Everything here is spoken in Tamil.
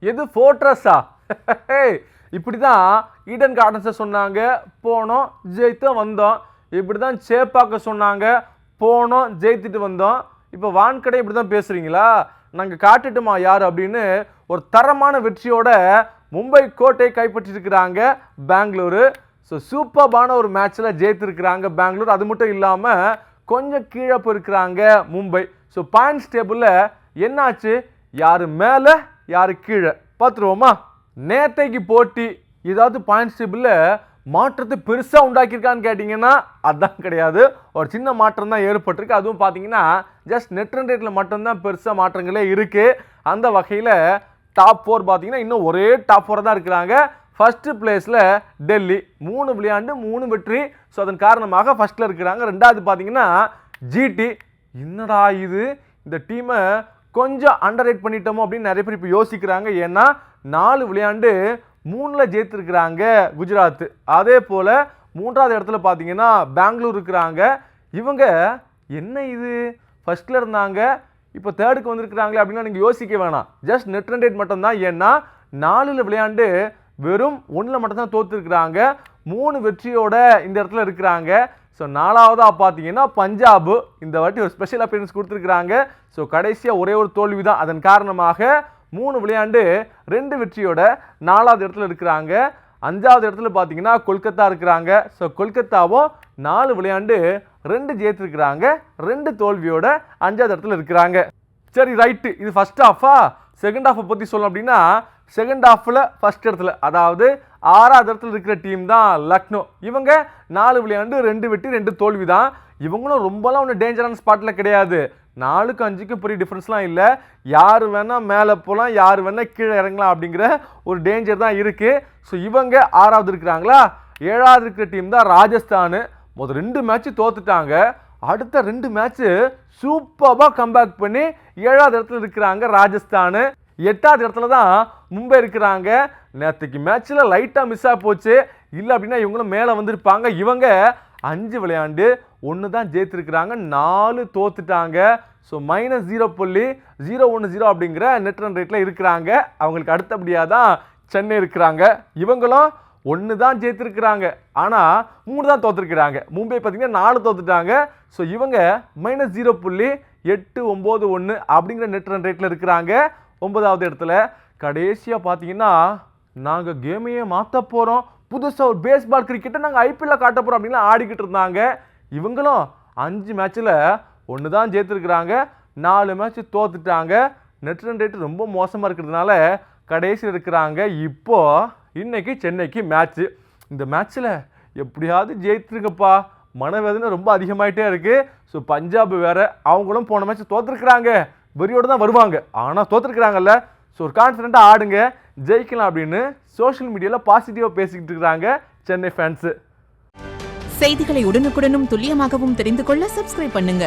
எது ஃபோர்ட்ரஸா? இப்படி தான் ஈடன் கார்டன்ஸை சொன்னாங்க, போனோம் ஜெயித்தோம் வந்தோம். இப்படி தான் சேப்பாக்க சொன்னாங்க, போனோம் ஜெயித்துட்டு வந்தோம். இப்போ வான்கடை இப்படி தான் பேசுகிறீங்களா? நாங்கள் காட்டுட்டுமா யார் அப்படின்னு ஒரு தரமான வெற்றியோட மும்பை கோட்டை கைப்பற்றிருக்கிறாங்க பெங்களூரு. ஸோ சூப்பர்பான ஒரு மேட்ச்சில் ஜெயித்திருக்கிறாங்க பெங்களூர். அது மட்டும் இல்லாமல் கொஞ்சம் கீழே போயிருக்கிறாங்க மும்பை. ஸோ பாயிண்ட்ஸ் டேபிளில் என்னாச்சு, யார் மேலே யார் கீழே பார்த்துருவோமா? நேத்தைக்கு போட்டி ஏதாவது பாயிண்ட்ஸ் டேபிளில் மாற்றத்தை பெருசாக உண்டாக்கியிருக்கான்னு கேட்டிங்கன்னா அதுதான் கிடையாது. ஒரு சின்ன மாற்றம் தான் ஏற்பட்டிருக்கு. அதுவும் பார்த்தீங்கன்னா ஜஸ்ட் நெட் ரன் ரேட்டில் மட்டும்தான் பெருசாக மாற்றங்களே இருக்குது. அந்த வகையில் டாப் 4 பார்த்தீங்கன்னா இன்னும் ஒரே டாப் 4 தான் இருக்கிறாங்க. ஃபர்ஸ்ட் பிளேஸில் டெல்லி 3 விளையாண்டு 3 வெற்றி. ஸோ அதன் காரணமாக ஃபர்ஸ்ட்டில் இருக்கிறாங்க. ரெண்டாவது பார்த்தீங்கன்னா ஜிடி. என்னடா இது, இந்த டீமை கொஞ்சம் அண்டர் ரேட் பண்ணிட்டோமோ அப்படின்னு நிறைய பேர் இப்போ யோசிக்கிறாங்க. ஏன்னா 4 விளையாண்டு 3 ஜெயித்திருக்கிறாங்க குஜராத். அதே போல் 3வது இடத்துல பார்த்தீங்கன்னா பெங்களூர் இருக்கிறாங்க. இவங்க என்ன இது ஃபர்ஸ்ட்டில் இருந்தாங்க இப்போ தேர்டுக்கு வந்திருக்கிறாங்களே அப்படின்னா நீங்கள் யோசிக்க வேணாம். ஜஸ்ட் நெட் ரன் ரேட் மட்டும்தான். ஏன்னா 4 விளையாண்டு வெறும் 1 மட்டும்தான் தோற்றுருக்குறாங்க. 3 வெற்றியோட இந்த இடத்துல இருக்கிறாங்க. ஸோ 4வதாக பார்த்தீங்கன்னா பஞ்சாப் இந்த வாட்டி ஒரு ஸ்பெஷல் அப்பியரன்ஸ் கொடுத்துருக்குறாங்க. ஸோ கடைசியாக ஒரே ஒரு தோல்வி தான். அதன் காரணமாக 3 விளையாண்டு 2 வெற்றியோட 4வது இடத்துல இருக்கிறாங்க. 5வது இடத்துல பார்த்தீங்கன்னா கொல்கத்தா இருக்கிறாங்க. ஸோ கொல்கத்தாவும் 4 விளையாண்டு 2 ஜெயித்திருக்கிறாங்க, 2 தோல்வியோட 5வது இடத்துல இருக்கிறாங்க. சரி ரைட்டு, இது ஃபர்ஸ்ட் ஹாஃபா? செகண்ட் ஹாஃபை பற்றி சொல்லணும் அப்படின்னா செகண்ட் ஹாஃபில் ஃபர்ஸ்ட் இடத்துல அதாவது 6வது இடத்துல இருக்கிற டீம் தான் லக்னோ. இவங்க 4 விளையாண்டு 2 வெற்றி 2 தோல்வி தான். இவங்களும் ரொம்பலாம் ஒன்றும் டேஞ்சரான ஸ்பாட்டில் கிடையாது. 4க்கும் 5க்கும் பெரிய டிஃப்ரென்ஸ்லாம் இல்லை. யார் வேணால் மேலே போகலாம், யார் வேணால் கீழே இறங்கலாம் அப்படிங்கிற ஒரு டேஞ்சர் தான் இருக்குது. ஸோ இவங்க 6வது இருக்கிறாங்களா. 7வது இருக்கிற டீம் தான் ராஜஸ்தான். முதல் 2 மேட்ச்சு தோத்துட்டாங்க. அடுத்த 2 மேட்ச்சு சூப்பராக கம்பேக் பண்ணி 7வது இடத்துல இருக்கிறாங்க ராஜஸ்தான். 8வது இடத்துல தான் மும்பை இருக்கிறாங்க. நேற்றுக்கு மேட்ச்சில் லைட்டாக மிஸ் ஆகி போச்சு. இல்லை அப்படின்னா இவங்களும் மேலே வந்திருப்பாங்க. இவங்க 5 விளையாண்டு 1 தான் ஜெயித்திருக்கிறாங்க, 4 தோத்துட்டாங்க. ஸோ -0.010 அப்படிங்கிற நெட் ரன் ரேட்டில் இருக்கிறாங்க. அவங்களுக்கு அடுத்தபடியாக தான் சென்னை இருக்கிறாங்க. இவங்களும் 1 தான் ஜெயித்திருக்கிறாங்க, ஆனால் 3 தான் தோற்றுருக்கிறாங்க. மும்பை பார்த்தீங்கன்னா 4 தோத்துட்டாங்க. ஸோ இவங்க -0.891 அப்படிங்கிற நெட் ரன் ரேட்டில் இருக்கிறாங்க 9வது இடத்துல. கடைசியாக பார்த்தீங்கன்னா நாங்கள் கேமையே மாற்ற போகிறோம், புதுசாக ஒரு பேஸ்பால் கிரிக்கெட்டை நாங்கள் ஐபிஎல்ல காட்ட போகிறோம் அப்படின்லாம் ஆடிக்கிட்டு இருந்தாங்க. இவங்களும் 5 மேட்ச்சில் 1 தான் ஜெயித்திருக்கிறாங்க, 4 மேட்ச் தோத்துட்டாங்க. நெட் ரன் ரேட்டு ரொம்ப மோசமாக இருக்கிறதுனால கடைசியில் இருக்கிறாங்க. இப்போது இன்னைக்கு சென்னைக்கு மேட்ச்சு. இந்த மேட்ச்சில் எப்படியாவது ஜெயித்துருங்கப்பா, மனவேதனை ரொம்ப அதிகமாகிட்டே இருக்குது. ஸோ பஞ்சாப் வேறு, அவங்களும் போன மேட்ச் தோற்றுருக்குறாங்க, வெறியோடு தான் வருவாங்க, ஆனால் தோற்றுருக்குறாங்கல்ல. ஸோ ஒரு கான்ஃபிடென்ட்டாக ஆடுங்க, ஜெயிக்கலாம் அப்படின்னு சோஷியல் மீடியாவில் பாசிட்டிவாக பேசிக்கிட்டு இருக்கிறாங்க சென்னை ஃபேன்ஸு. செய்திகளை உடனுக்குடனும் துல்லியமாகவும் தெரிந்து கொள்ள சப்ஸ்கிரைப் பண்ணுங்க.